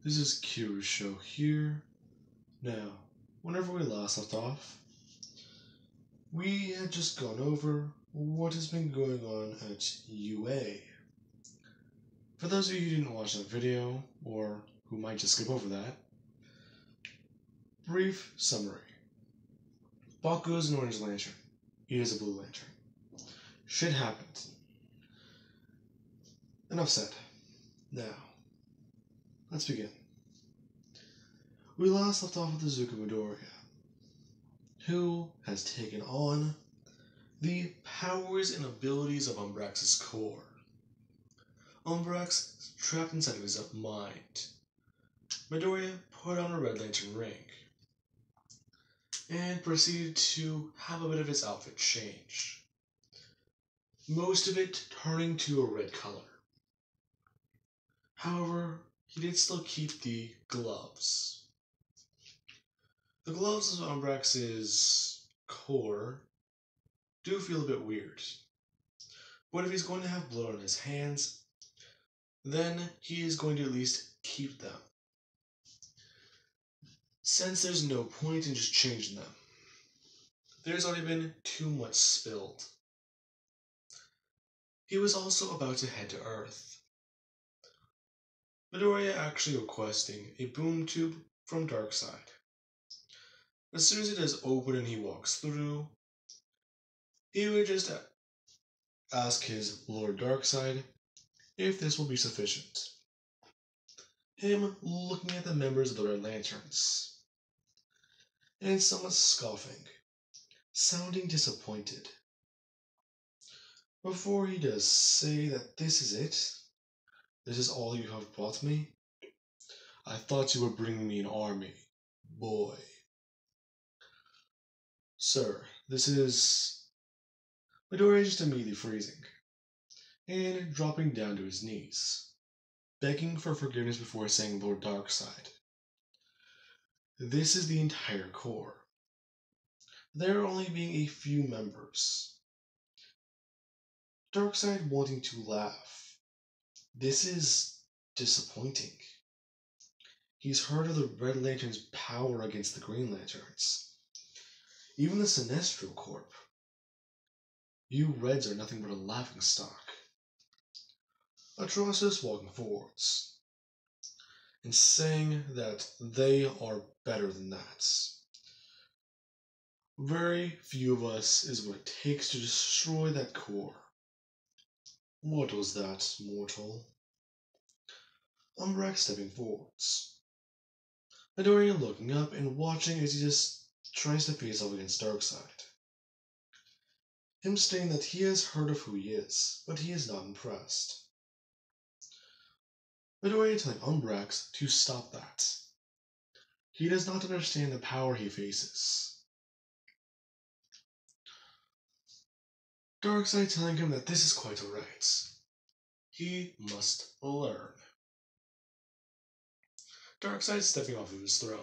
This is Kiru's show here. Now, whenever we last left off, we had just gone over what has been going on at UA. For those of you who didn't watch that video, or who might just skip over that, brief summary. Baku is an orange lantern. He is a blue lantern. Shit happens. Enough said. Now, let's begin. We last left off with Izuku Midoriya, who has taken on the powers and abilities of Umbrax's core. Umbrax is trapped inside of his mind. Midoriya put on a Red Lantern ring and proceeded to have a bit of his outfit changed. Most of it turning to a red color. However, he did still keep the gloves. The gloves of Umbrax's core do feel a bit weird. But if he's going to have blood on his hands, then he is going to at least keep them. Since there's no point in just changing them. There's already been too much spilled. He was also about to head to Earth. Midoriya actually requesting a boom tube from Darkseid. As soon as it is open and he walks through, he would just ask his Lord Darkseid if this will be sufficient. Him looking at the members of the Red Lanterns, and somewhat scoffing, sounding disappointed. Before he does say that this is it, this is all you have brought me, I thought you were bringing me an army, boy. Sir, this is... Midoriya just immediately freezing, and dropping down to his knees, begging for forgiveness before saying Lord Darkseid. This is the entire core. There only being a few members. Darkseid wanting to laugh. This is disappointing. He's heard of the Red Lantern's power against the Green Lanterns. Even the Sinestro Corp. You Reds are nothing but a laughingstock. Atrocitus walking forwards, and saying that they are better than that. Very few of us is what it takes to destroy that core. What was that, mortal? Umbrax stepping forwards. Midoriya looking up and watching as he just tries to face off against Darkseid. Him stating that he has heard of who he is, but he is not impressed. Midoriya telling Umbrax to stop that. He does not understand the power he faces. Darkseid telling him that this is quite alright. He must learn. Darkseid stepping off of his throne.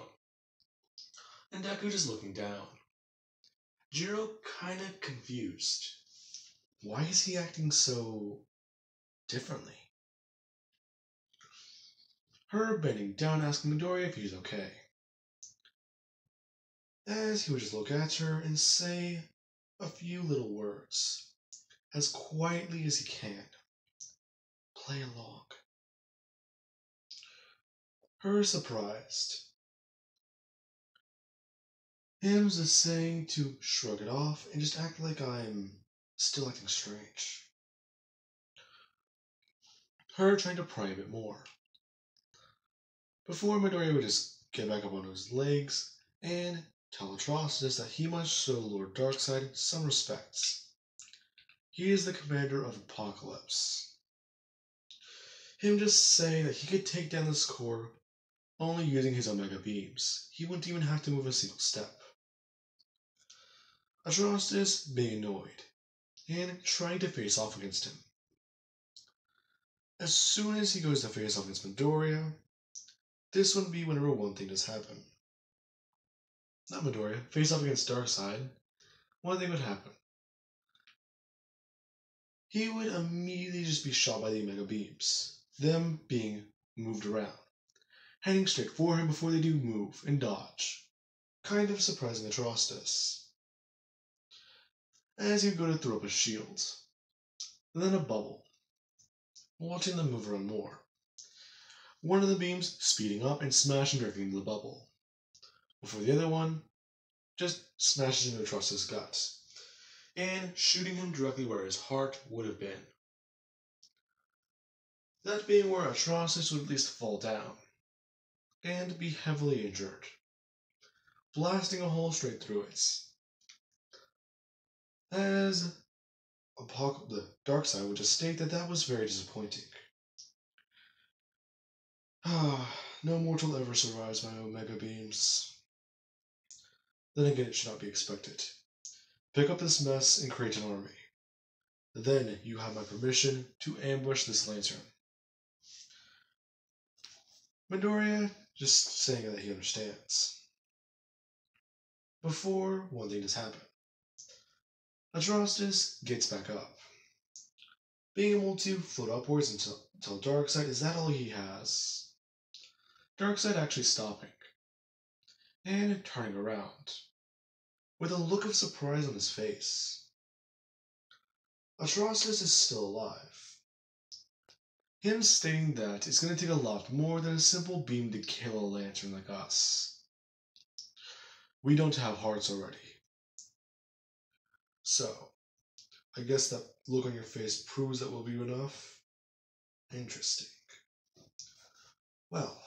And Deku just looking down. Jiro kinda confused. Why is he acting so differently? Her bending down asking Midoriya if he's okay. As he would just look at her and say a few little words, as quietly as he can. Play along. Her surprised. Him just saying to shrug it off and just act like I'm still acting strange. Her trying to pry a bit more. Before Midoriya would just get back up on his legs and tell Atrocitus that he must show Lord Darkseid some respects. He is the commander of Apocalypse. Him just saying that he could take down this core only using his Omega beams. He wouldn't even have to move a single step. Atrocitus being annoyed and trying to face off against him. As soon as he goes to face off against Midoriya, this would be whenever one thing does happen. Not Midoriya, face off against Darkseid, one thing would happen. He would immediately just be shot by the Omega beams, them being moved around. heading straight for him before they do move and dodge, kind of surprising Atrocitus. As you go to throw up a shield, then a bubble, watching them move around more. One of the beams speeding up and smashing directly into the bubble, before the other one just smashes into Atrocitus' guts, and shooting him directly where his heart would have been. That being where Atrocitus would at least fall down, and be heavily injured, blasting a hole straight through it. As the dark side would just state that that was very disappointing. No mortal ever survives my Omega beams. Then again, it should not be expected. Pick up this mess and create an army. Then you have my permission to ambush this lantern. Midoriya just saying that he understands. Before one thing does happen, Atrocitus gets back up, being able to float upwards until Darkseid is that all he has. Darkseid actually stopping and turning around with a look of surprise on his face. Atrocitus is still alive. Him stating that it's going to take a lot more than a simple beam to kill a lantern like us. We don't have hearts already. So, I guess that look on your face proves that we'll be enough. Interesting. Well,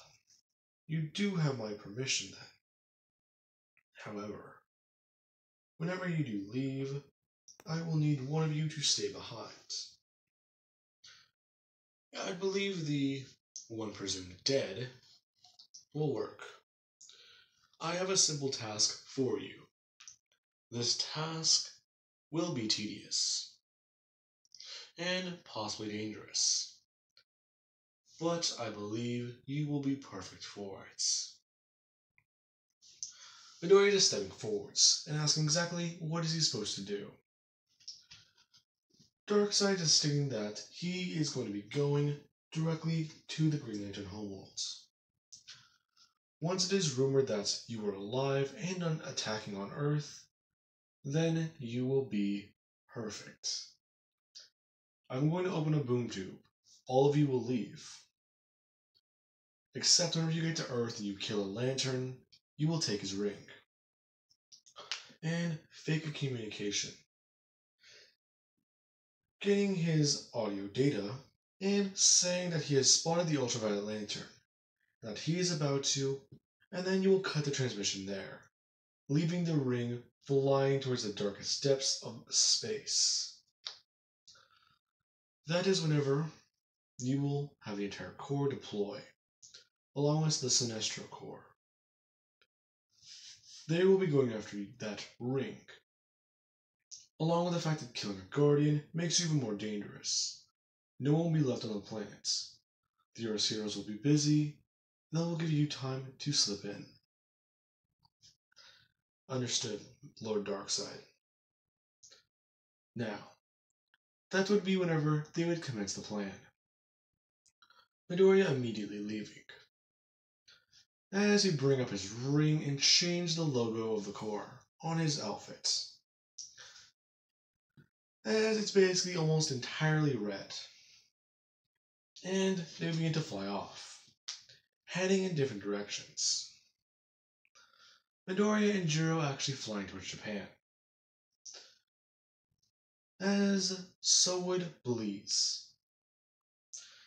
you do have my permission then. However, whenever you do leave, I will need one of you to stay behind. I believe the one presumed dead will work. I have a simple task for you. This task will be tedious and possibly dangerous, but I believe you will be perfect for it. Midoriya is stepping forwards and asking exactly what is he supposed to do. Darkseid is stating that he is going to be going directly to the Green Lantern homeworlds. Once it is rumored that you are alive and attacking on Earth, then you will be perfect. I'm going to open a boom tube. All of you will leave. Except whenever you get to Earth and you kill a lantern, you will take his ring. And fake a communication. Getting his audio data and saying that he has spotted the Ultraviolet Lantern, that he is about to, and then you will cut the transmission there, leaving the ring flying towards the darkest depths of space. That is whenever you will have the entire core deploy, along with the Sinestro core. They will be going after that ring, along with the fact that killing a Guardian makes you even more dangerous. No one will be left on the planet. The Earth's heroes will be busy, and that will give you time to slip in. Understood, Lord Darkseid. Now, that would be whenever they would commence the plan. Midoriya immediately leaving, as he bring up his ring and change the logo of the core on his outfit, as it's basically almost entirely red. And they begin to fly off, heading in different directions. Midoriya and Jiro actually flying towards Japan, as so would Bleeze.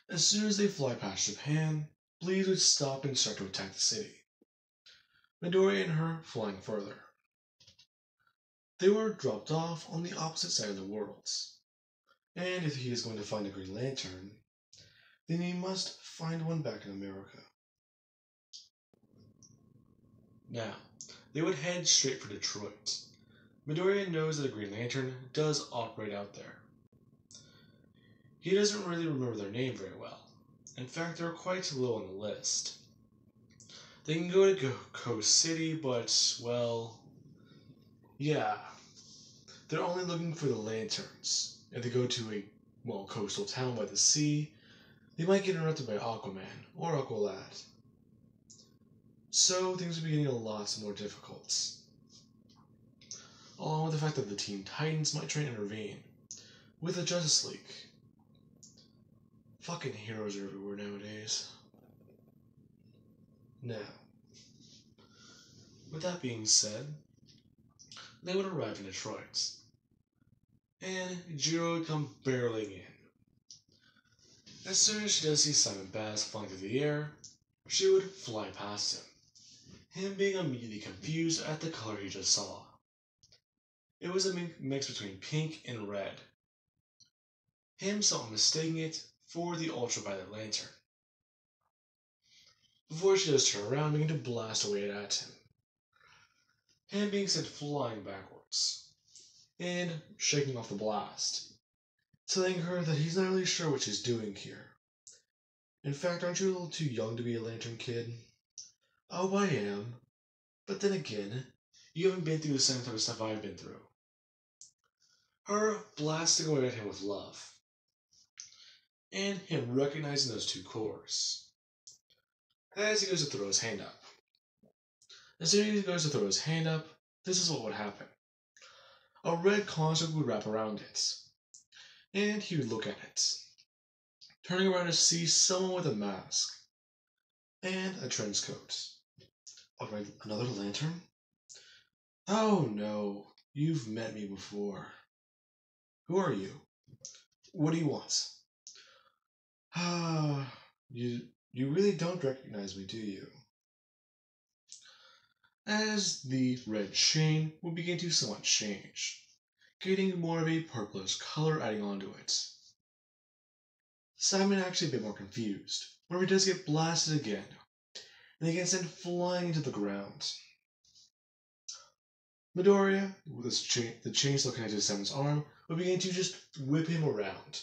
As soon as they fly past Japan, Bleeze would stop and start to attack the city. Midoriya and her flying further. They were dropped off on the opposite side of the worlds, and if he is going to find a Green Lantern, then he must find one back in America. Now, they would head straight for Detroit. Midoriya knows that a Green Lantern does operate out there. He doesn't really remember their name very well. In fact, they're quite low on the list. They can go to Coast City, but, well, yeah. They're only looking for the lanterns. If they go to a, coastal town by the sea, they might get interrupted by Aquaman or Aqualad. So things would be getting a lot more difficult. Along with the fact that the Teen Titans might try and intervene with the Justice League. Fucking heroes are everywhere nowadays. Now, with that being said, they would arrive in Detroit, and Jiro would come barreling in. As soon as she does see Simon Bass flying through the air, she would fly past him being immediately confused at the color he just saw. It was a mix between pink and red. Him mistaking it for the Ultraviolet Lantern. Before she does turn around, beginning to blast away at him. Him being sent flying backwards, and shaking off the blast, telling her that he's not really sure what she's doing here. In fact, aren't you a little too young to be a lantern kid? Oh, I am. But then again, you haven't been through the same type of stuff I've been through. Her blasting away at him with love, and him recognizing those two cores. As he goes to throw his hand up. As soon as he goes to throw his hand up, this is what would happen. A red construct would wrap around it, and he would look at it, turning around to see someone with a mask and a trench coat. Alright, another lantern? Oh no, you've met me before. Who are you? What do you want? Ah, you really don't recognize me, do you? As the red chain would begin to somewhat change, getting more of a purplish color adding onto it. Simon actually a bit more confused, where he does get blasted again, and he gets sent flying into the ground. Midoriya, with the chain still connected to Simon's arm, would begin to just whip him around,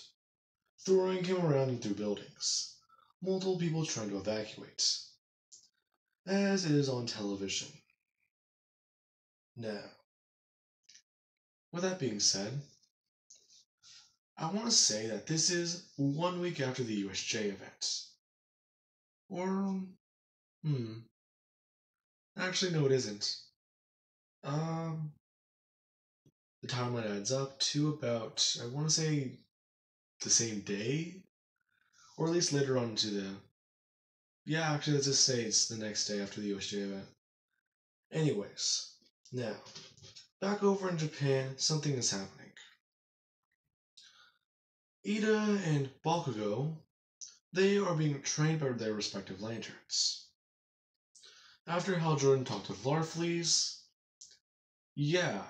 throwing him around and through buildings. Multiple people trying to evacuate, as it is on television. Now, with that being said, I want to say that this is 1 week after the USJ event. Or, actually no it isn't. The timeline adds up to about, I want to say, the same day? Or at least later on to the... Yeah, actually, let's just say it's the next day after the USJ event. Anyways, now, back over in Japan, something is happening. Ida and Bakugo, they are being trained by their respective lanterns. After Hal Jordan talked with Larfleeze, yeah,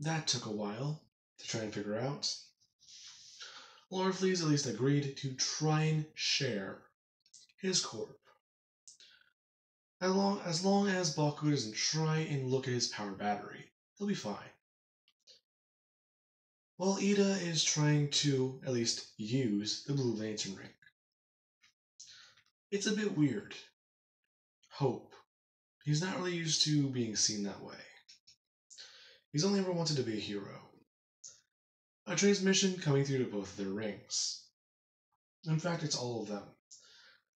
that took a while to try and figure out. Larfleeze at least agreed to try and share his corp. As long as Bakugo doesn't try and look at his power battery, he'll be fine. While Ida is trying to at least use the Blue Lantern ring. It's a bit weird. Hope. He's not really used to being seen that way. He's only ever wanted to be a hero. A transmission coming through to both of their rings. In fact, it's all of them.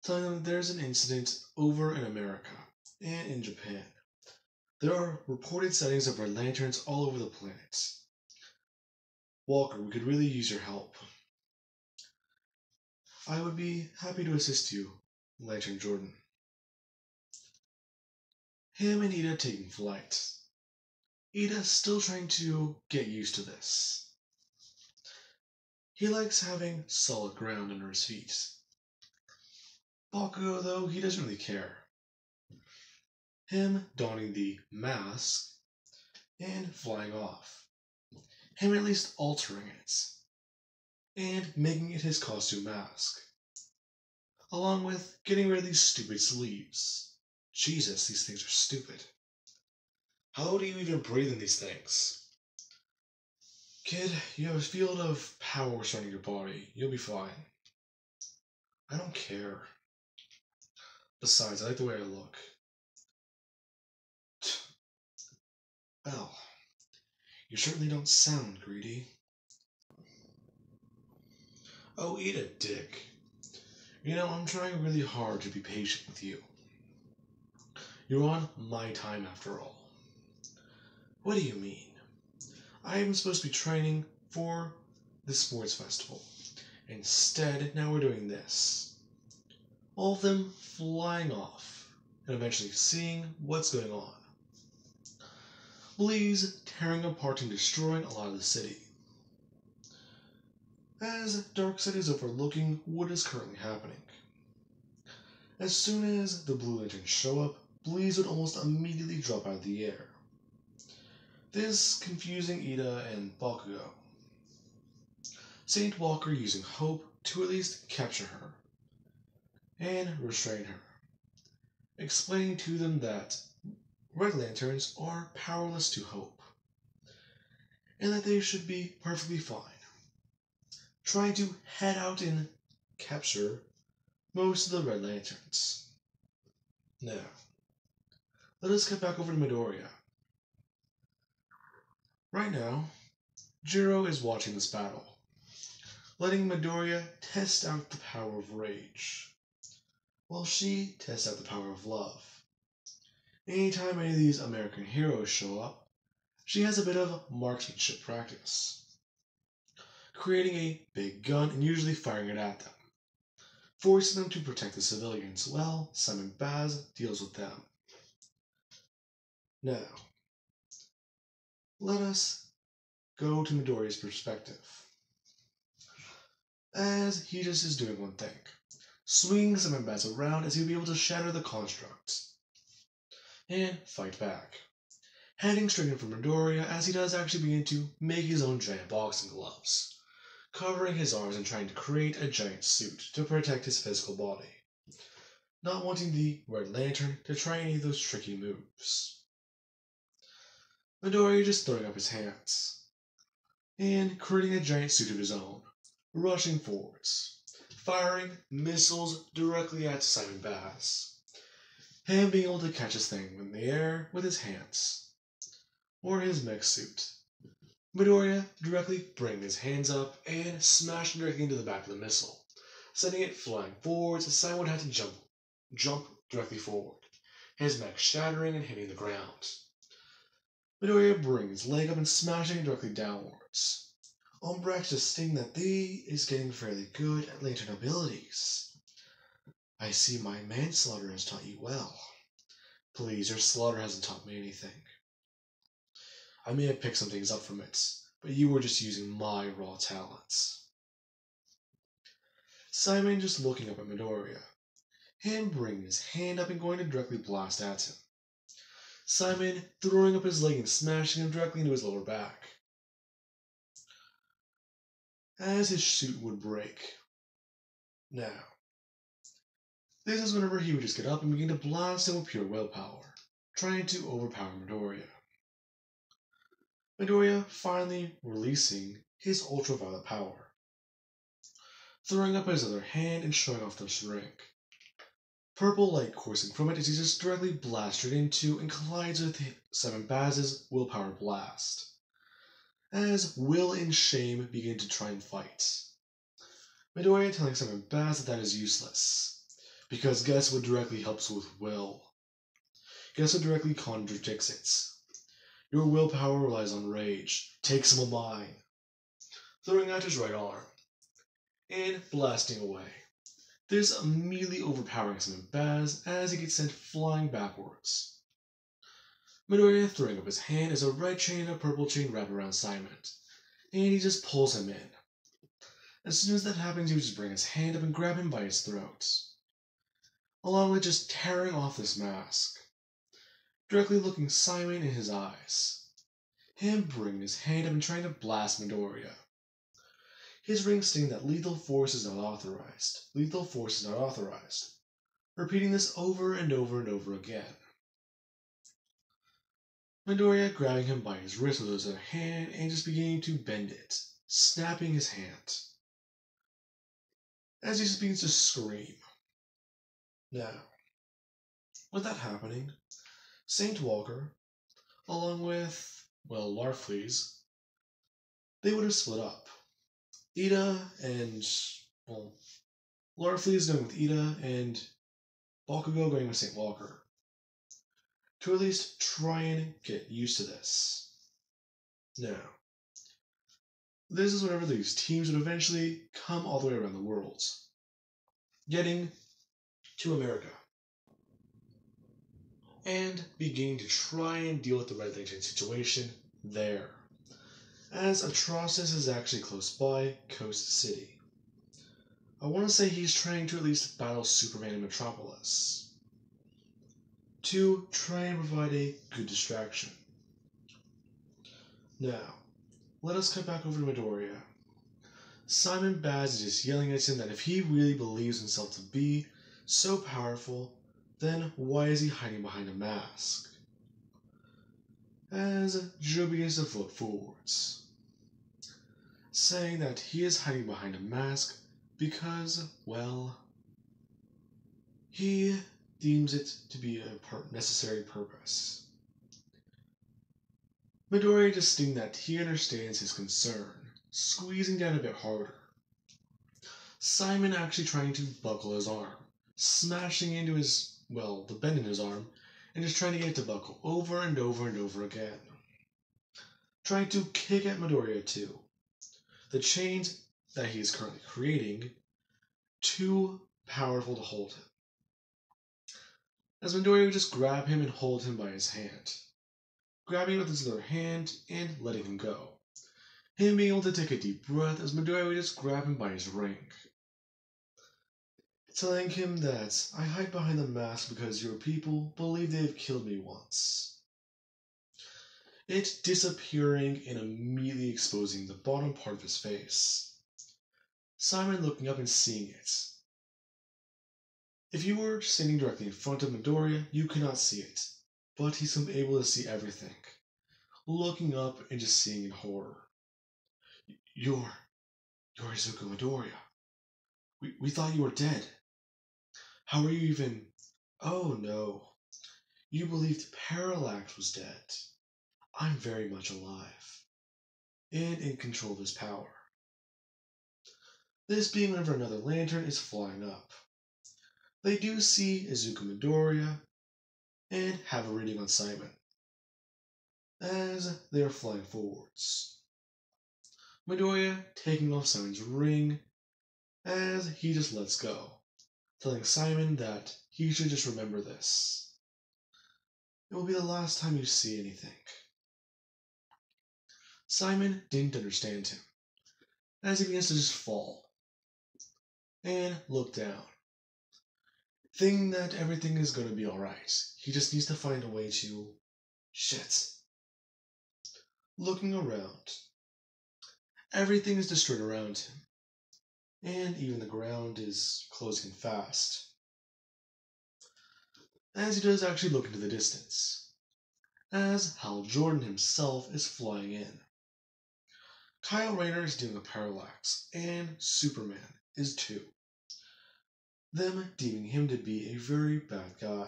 Telling them that there's an incident over in America and in Japan. There are reported sightings of red lanterns all over the planet. Walker, we could really use your help. I would be happy to assist you, Lantern Jordan. Him and Ida taking flight. Ida still trying to get used to this. He likes having solid ground under his feet. Bakugo, though, he doesn't really care. Him donning the mask and flying off. Him at least altering it and making it his costume mask. Along with getting rid of these stupid sleeves. Jesus, these things are stupid. How do you even breathe in these things? Kid, you have a field of power surrounding your body. You'll be fine. I don't care. Besides, I like the way I look. Well, you certainly don't sound greedy. Oh, eat a dick. You know, I'm trying really hard to be patient with you. You're on my time after all. What do you mean? I am supposed to be training for the sports festival. Instead, now we're doing this. All of them flying off, and eventually seeing what's going on. Blaze tearing apart and destroying a lot of the city. As Darkseid is overlooking what is currently happening. As soon as the Blue Lanterns show up, Blaze would almost immediately drop out of the air. This confusing Ida and Bakugo. Saint Walker using Hope to at least capture her and restrain her, explaining to them that Red Lanterns are powerless to Hope, and that they should be perfectly fine, trying to head out and capture most of the Red Lanterns. Now, let us get back over to Midoriya. Right now, Jiro is watching this battle, letting Midoriya test out the power of rage, while she tests out the power of love. Anytime any of these American heroes show up, she has a bit of marksmanship practice, creating a big gun and usually firing it at them, forcing them to protect the civilians while Simon Baz deals with them. Now, let us go to Midoriya's perspective, as he just is doing one thing, swinging Simon Baz around as he'll be able to shatter the construct and fight back, heading straight in for Midoriya as he does actually begin to make his own giant boxing gloves, covering his arms and trying to create a giant suit to protect his physical body, not wanting the Red Lantern to try any of those tricky moves. Midoriya just throwing up his hands and creating a giant suit of his own, rushing forwards, firing missiles directly at Simon Baz, him being able to catch this thing in the air with his hands, or his mech suit. Midoriya directly bringing his hands up and smashing directly into the back of the missile, sending it flying forwards as Simon would have to jump directly forward, his mech shattering and hitting the ground. Midoriya brings his leg up and smashing it directly downwards. Umbrex just stating that he is getting fairly good at lantern abilities. I see my manslaughter has taught you well. Please, your slaughter hasn't taught me anything. I may have picked some things up from it, but you were just using my raw talents. Simon just looking up at Midoriya, him bringing his hand up and going to directly blast at him. Simon throwing up his leg and smashing him directly into his lower back, as his suit would break. Now, this is whenever he would just get up and begin to blast him with pure willpower, trying to overpower Midoriya. Midoriya finally releasing his ultraviolet power, throwing up his other hand and showing off the shrink. Purple light coursing from it as he just directly blasts it into and collides with Simon Baz's willpower blast, as Will and Shame begin to try and fight. Midoriya telling Simon Baz that is useless, because guess what directly helps with Will? Guess what directly contradicts it? Your willpower relies on rage. Take some of mine. Throwing out his right arm and blasting away. This immediately overpowering Simon Baz as he gets sent flying backwards. Midoriya throwing up his hand as a red chain and a purple chain wrap around Simon, and he just pulls him in. As soon as that happens, he would just bring his hand up and grab him by his throat, along with just tearing off this mask, directly looking Simon in his eyes, him bringing his hand up and trying to blast Midoriya. His ring stating that lethal force is not authorized. Lethal force is not authorized. Repeating this over and over and over again. Midoriya grabbing him by his wrist with his other hand and just beginning to bend it, snapping his hand, as he just begins to scream. Now, with that happening, Saint Walker, along with, Larfleeze, they would have split up. Ida and, Larfleeze going with Ida and Bakugo going with Saint Walker. to at least try and get used to this. Now, this is whenever these teams would eventually come all the way around the world, getting to America, and beginning to try and deal with the Red Lantern situation there, as Atrocitus is actually close by Coast City. I want to say he's trying to at least battle Superman in Metropolis, to try and provide a good distraction. Now, let us cut back over to Midoriya. Simon Baz is just yelling at him that if he really believes himself to be so powerful, then why is he hiding behind a mask? As Joe begins to float forwards, saying that he is hiding behind a mask because, well, he deems it to be a necessary purpose. Midoriya just stating that he understands his concern, squeezing down a bit harder. Simon actually trying to buckle his arm, smashing into his, well, the bend in his arm, and just trying to get it to buckle over and over and over again. Trying to kick at Midoriya too. The chains that he is currently creating, too powerful to hold him. As Midoriya would just grab him and hold him by his hand, grabbing him with his other hand and letting him go. Him being able to take a deep breath as Midoriya would just grab him by his ring, telling him that I hide behind the mask because your people believe they have killed me once. It disappearing and immediately exposing the bottom part of his face. Simon looking up and seeing it. If you were standing directly in front of Midoriya, you could not see it, but he's able to see everything, looking up and just seeing in horror. You're Izuku Midoriya. We thought you were dead. How are you even... Oh no. You believed Parallax was dead. I'm very much alive, and in control of his power. This being whenever another lantern is flying up. They do see Izuku Midoriya, and have a reading on Simon, as they are flying forwards. Midoriya taking off Simon's ring, as he just lets go, telling Simon that he should just remember this. It will be the last time you see anything. Simon didn't understand him, as he begins to just fall, and look down, thinking that everything is going to be alright. He just needs to find a way to... Shit. Looking around, everything is destroyed around him, and even the ground is closing fast. As he does actually look into the distance, as Hal Jordan himself is flying in. Kyle Rayner is doing a parallax, and Superman is too. Them deeming him to be a very bad guy.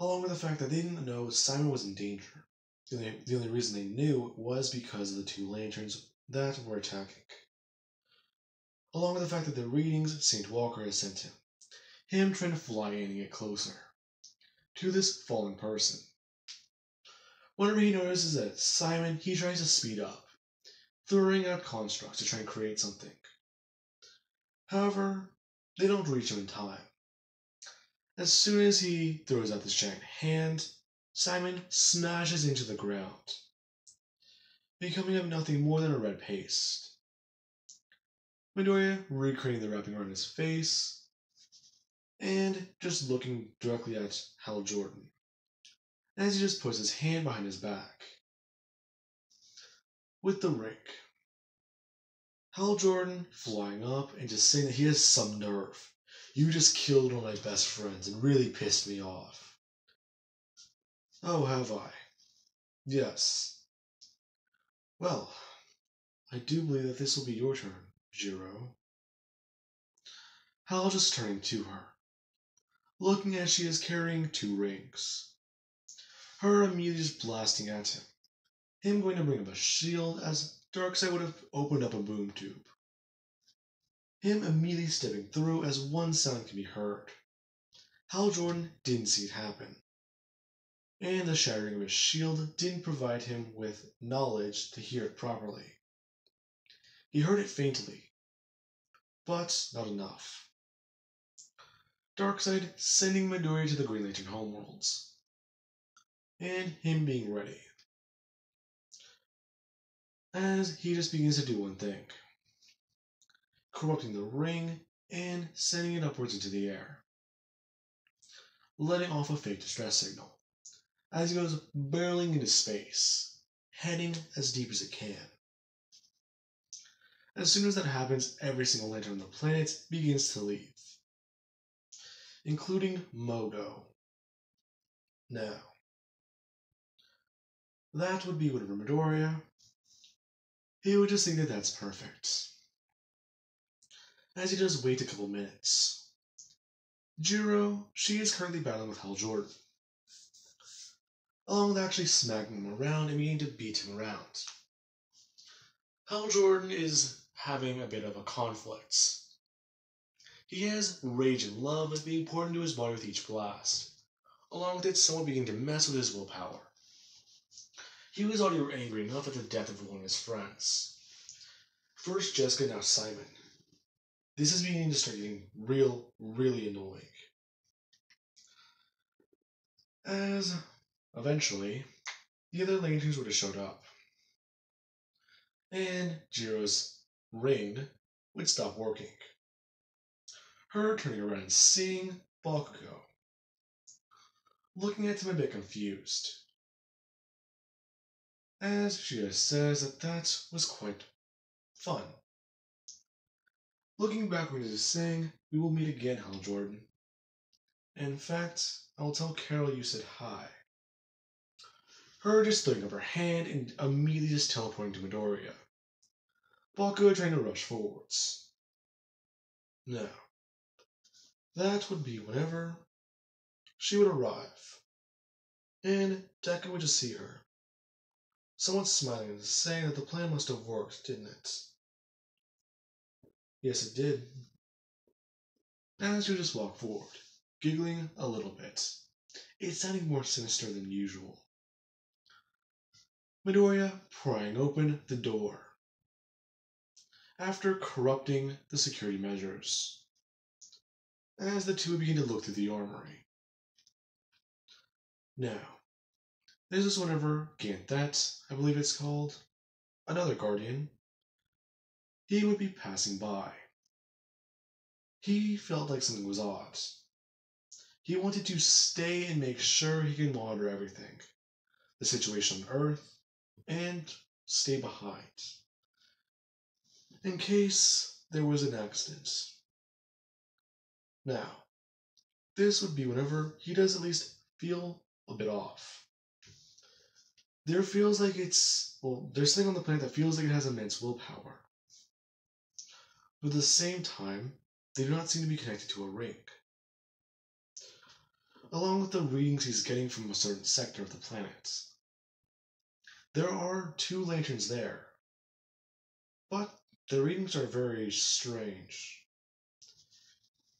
Along with the fact that they didn't know Simon was in danger. The only reason they knew was because of the two lanterns that were attacking. Along with the fact that the readings St. Walker has sent him. Him trying to fly in and get closer to this fallen person. Whenever he notices that Simon, he tries to speed up, throwing out constructs to try and create something. However, they don't reach him in time. As soon as he throws out this giant hand, Simon smashes into the ground, becoming of nothing more than a red paste. Midoriya recreating the wrapping around his face, and just looking directly at Hal Jordan, as he just puts his hand behind his back. With the ring, Hal Jordan flying up and just saying that he has some nerve. You just killed one of my best friends and really pissed me off. Oh, have I? Yes. Well, I do believe that this will be your turn, Jiro. Hal just turning to her, looking as she is carrying two rings. Her immediately just blasting at him. Him going to bring up a shield as Darkseid would have opened up a boom tube. Him immediately stepping through as one sound can be heard. Hal Jordan didn't see it happen, and the shattering of his shield didn't provide him with knowledge to hear it properly. He heard it faintly, but not enough. Darkseid sending Midoriya to the Green Lantern homeworlds, and him being ready, as he just begins to do one thing, corrupting the ring and sending it upwards into the air, letting off a fake distress signal, as he goes barreling into space, heading as deep as it can. As soon as that happens, every single lantern on the planet begins to leave, including Mogo. Now, that would be whatever Midoriya. He would just think that that's perfect. As he does wait a couple minutes. Jiro, she is currently battling with Hal Jordan, along with actually smacking him around and beginning to beat him around. Hal Jordan is having a bit of a conflict. He has rage and love being poured into his body with each blast, along with it somewhat beginning to mess with his willpower. He was already angry enough at the death of one of his friends. First Jessica, now Simon. This is beginning to start getting really annoying. As, eventually, the other Lanterns would have showed up. And Jiro's ring would stop working. Her turning around and seeing Bakugo, looking at him a bit confused, as she just says that was quite fun. Looking backwards is saying, "We will meet again, Hal Jordan. In fact, I'll tell Carol you said hi." Her just throwing up her hand and immediately just teleporting to Midoriya. Bakugo trying to rush forwards. Now, that would be whenever she would arrive, and Deku would just see her, somewhat smiling and saying that the plan must have worked, didn't it? Yes, it did. As you just walk forward, giggling a little bit. It's sounding more sinister than usual. Midoriya prying open the door, after corrupting the security measures, as the two begin to look through the armory. Now, this is whenever Ganthet, I believe it's called, another Guardian, he would be passing by. He felt like something was odd. He wanted to stay and make sure he can monitor everything, the situation on Earth, and stay behind, in case there was an accident. Now, this would be whenever he does at least feel a bit off. There feels like there's something on the planet that feels like it has immense willpower. But at the same time, they do not seem to be connected to a ring. Along with the readings he's getting from a certain sector of the planet. There are 2 lanterns there, but the readings are very strange.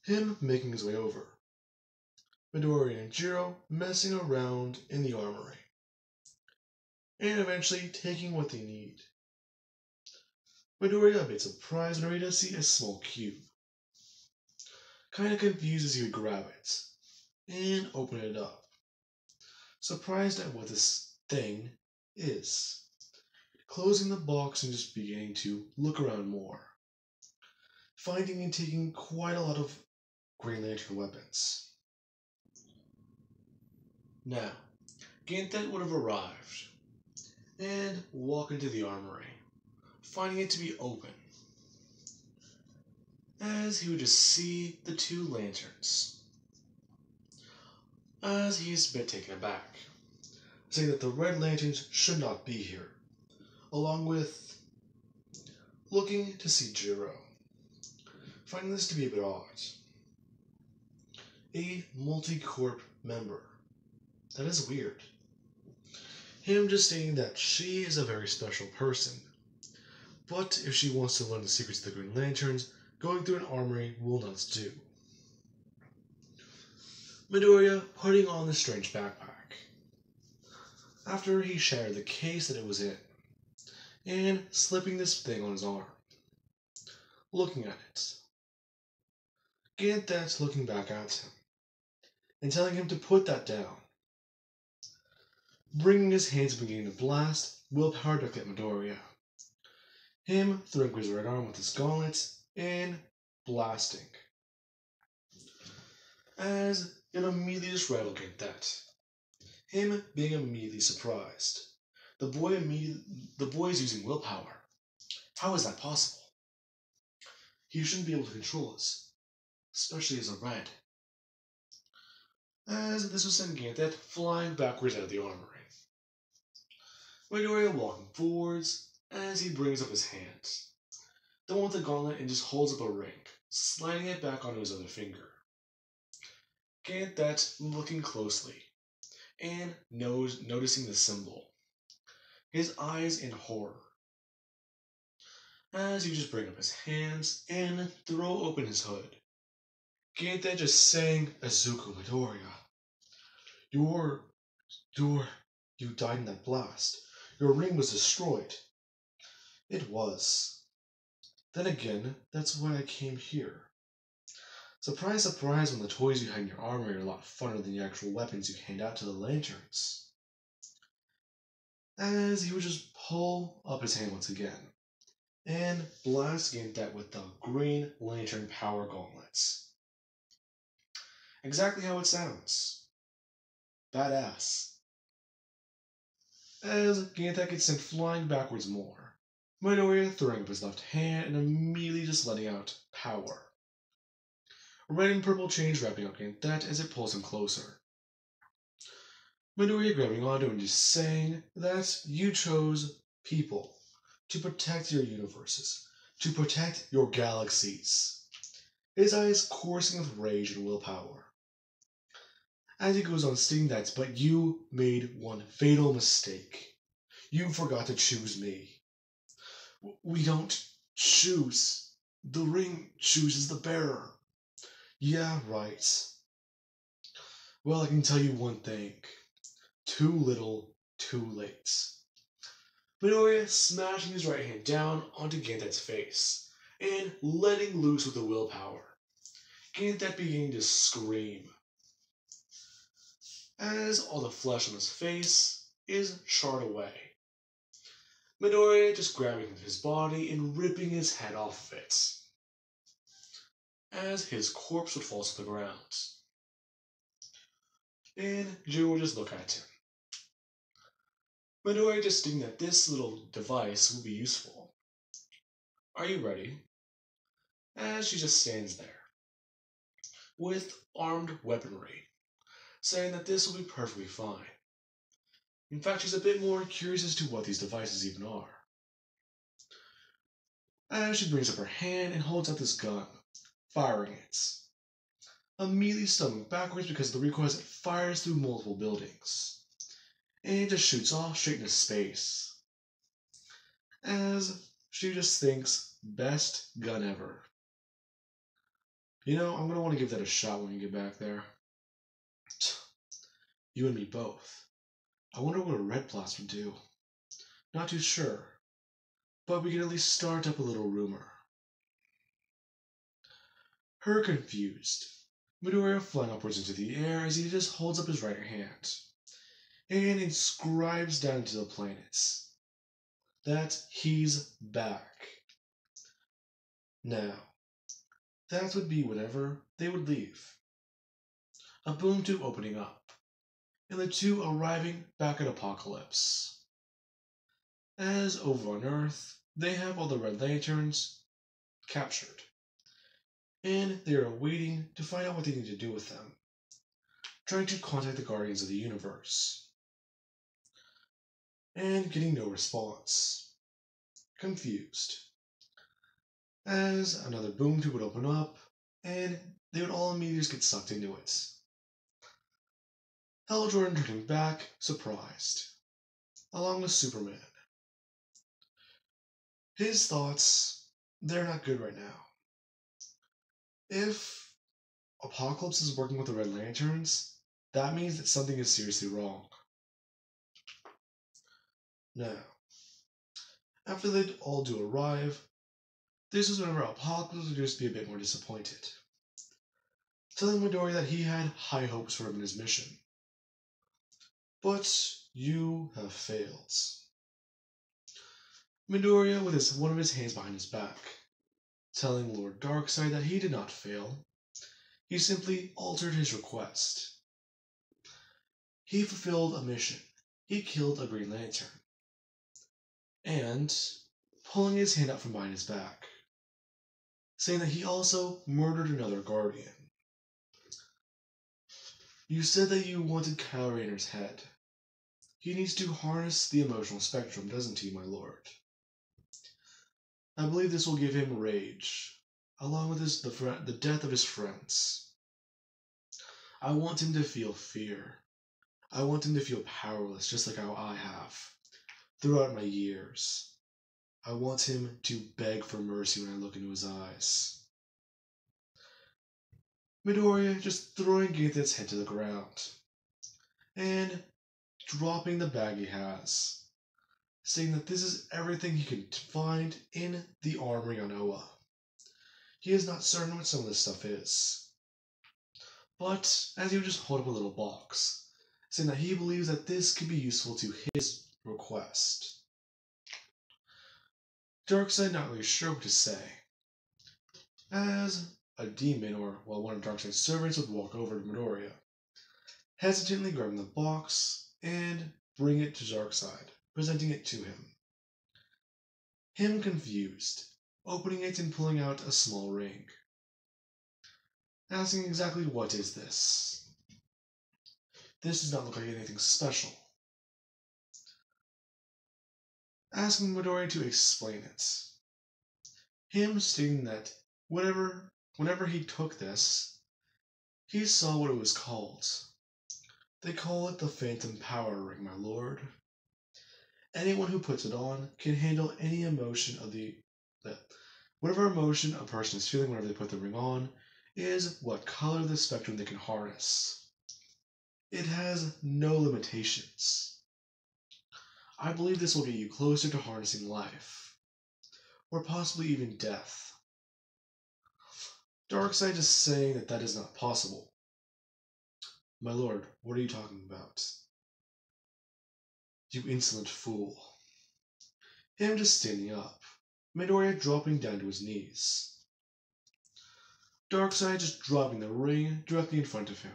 Him making his way over. Midoriya and Jiro messing around in the armory, and eventually taking what they need. Midoriya a bit surprised whenever he does see a small cube. Kinda confused as he would grab it, and open it up. Surprised at what this thing is. Closing the box and just beginning to look around more. Finding and taking quite a lot of Green Lantern weapons. Now, Ganthet would have arrived, and walk into the armory, finding it to be open, as he would just see the 2 lanterns, as he is a bit taken aback, saying that the Red Lanterns should not be here, along with looking to see Jiro, finding this to be a bit odd. A multi-corp member. That is weird. Him just stating that she is a very special person, but if she wants to learn the secrets of the Green Lanterns, going through an armory will not do. Midoriya putting on the strange backpack after he shattered the case that it was in, and slipping this thing on his arm. Looking at it. Ganthet looking back at him, and telling him to put that down. Bringing his hands and beginning to blast, willpower directly at Midoriya. Him throwing his right arm with his gauntlets, and blasting. As it immediately just rattled Ganthet. Him being immediately surprised. The boy is using willpower. How is that possible? He shouldn't be able to control us, especially as a red. As this was sending Ganthet flying backwards out of the armory. Midoriya walking forwards as he brings up his hands. The one with the gauntlet and just holds up a ring, sliding it back onto his other finger. Ganthet looking closely and noticing the symbol. His eyes in horror. As you just bring up his hands and throw open his hood. Ganthet just saying, Izuku Midoriya, you died in that blast. Your ring was destroyed. It was. Then again, that's why I came here. Surprise, surprise, when the toys you had in your armory are a lot funner than the actual weapons you hand out to the lanterns. As he would just pull up his hand once again, and blast Ganthet with the Green Lantern Power Gauntlets. Exactly how it sounds. Badass. As Ganthet gets sent flying backwards more, Midoriya throwing up his left hand and immediately just letting out power. Red and purple change wrapping up Ganthet as it pulls him closer. Midoriya grabbing onto and just saying that you chose people to protect your universes, to protect your galaxies. His eyes coursing with rage and willpower. As he goes on stating that, but you made one fatal mistake. You forgot to choose me. We don't choose. The ring chooses the bearer. Yeah, right. Well, I can tell you one thing. Too little, too late. Midoriya smashing his right hand down onto Ganthet's face, and letting loose with the willpower. Ganthet beginning to scream. As all the flesh on his face is charred away. Midoriya just grabbing his body and ripping his head off of it. As his corpse would fall to the ground. And Jiro would just look at him. Midoriya just thinking that this little device will be useful. Are you ready? As she just stands there, with armed weaponry, saying that this will be perfectly fine. In fact, she's a bit more curious as to what these devices even are. As she brings up her hand and holds out this gun, firing it. Immediately stumbling backwards because of the recoil as it fires through multiple buildings. And it just shoots off straight into space. As she just thinks, best gun ever. You know, I'm going to want to give that a shot when we get back there. You and me both. I wonder what a red blast would do. Not too sure. But we can at least start up a little rumor. Her confused. Midoriya flying upwards into the air as he just holds up his right hand. And inscribes down into the planets that he's back. Now, that would be whenever they would leave. A boom tube opening up, and the two arriving back at Apocalypse. As over on Earth, they have all the Red Lanterns captured, and they are waiting to find out what they need to do with them, trying to contact the Guardians of the Universe, and getting no response. Confused. As another boom tube would open up, and they would all immediately just get sucked into it. Hal Jordan turning back, surprised, along with Superman. His thoughts, they're not good right now. If Apocalypse is working with the Red Lanterns, that means that something is seriously wrong. Now, after they all do arrive, this is whenever Apocalypse would just be a bit more disappointed, telling Midoriya that he had high hopes for him in his mission. But you have failed. Midoriya with one of his hands behind his back, telling Lord Darkseid that he did not fail. He simply altered his request. He fulfilled a mission. He killed a Green Lantern. And pulling his hand up from behind his back, saying that he also murdered another Guardian. You said that you wanted Kyle Rayner's head. He needs to harness the emotional spectrum, doesn't he, my lord? I believe this will give him rage, along with the death of his friends. I want him to feel fear. I want him to feel powerless, just like how I have, throughout my years. I want him to beg for mercy when I look into his eyes. Midoriya just throwing Githit's head to the ground, and dropping the bag he has, saying that this is everything he can find in the armory on Oa. He is not certain what some of this stuff is, but as he would just hold up a little box, saying that he believes that this could be useful to his request. Darkseid not really sure what to say, as a demon or one of Darkseid's servants would walk over to Midoriya, hesitantly grabbing the box and bring it to Darkseid, presenting it to him. Him confused, opening it and pulling out a small ring, asking exactly what is this. This does not look like anything special. Asking Midoriya to explain it. Him stating that whenever he took this, he saw what it was called. They call it the Phantom Power Ring, my lord. Anyone who puts it on can handle any emotion whatever emotion a person is feeling whenever they put the ring on is what color of the spectrum they can harness. It has no limitations. I believe this will get you closer to harnessing life, or possibly even death. Darkseid is saying that that is not possible. My lord, what are you talking about? You insolent fool. Him just standing up, Midoriya dropping down to his knees. Darkseid just dropping the ring directly in front of him,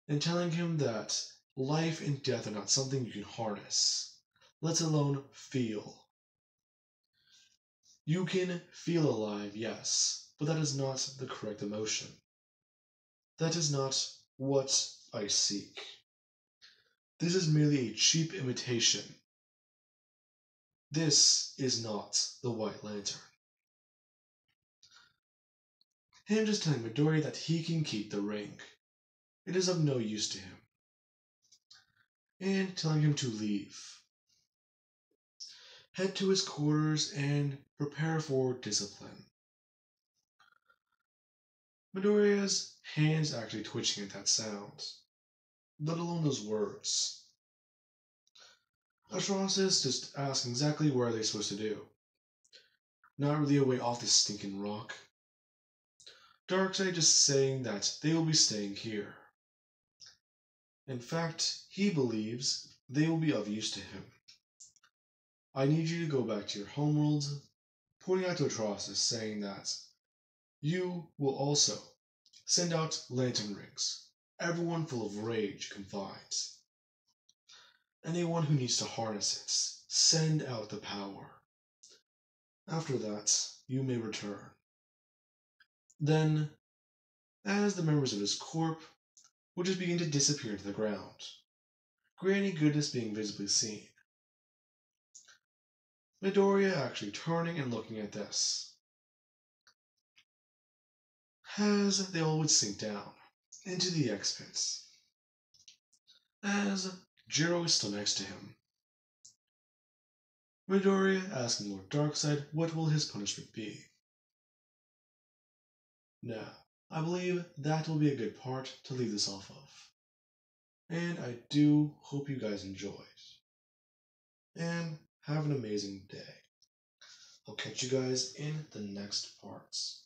and telling him that life and death are not something you can harness, let alone feel. You can feel alive, yes, but that is not the correct emotion. That is not what I seek. This is merely a cheap imitation. This is not the White Lantern. Him just telling Midoriya that he can keep the ring. It is of no use to him. And telling him to leave. Head to his quarters and prepare for discipline. Midoriya's hands actually twitching at that sound, let alone those words. Atrocitus just asking exactly what are they supposed to do. Not really a way off this stinking rock. Darkseid just saying that they will be staying here. In fact, he believes they will be of use to him. I need you to go back to your homeworld, pointing out to Atrocitus, saying that you will also send out lantern rings, everyone full of rage you can find. Anyone who needs to harness it, send out the power. After that, you may return. Then, as the members of his corp will just begin to disappear into the ground, Granny Goodness being visibly seen. Midoriya actually turning and looking at this, as they all would sink down into the X-Pits, as Jiro is still next to him. Midoriya asking Lord Darkseid what will his punishment be. Now, I believe that will be a good part to leave this off of. And I do hope you guys enjoyed. And have an amazing day. I'll catch you guys in the next parts.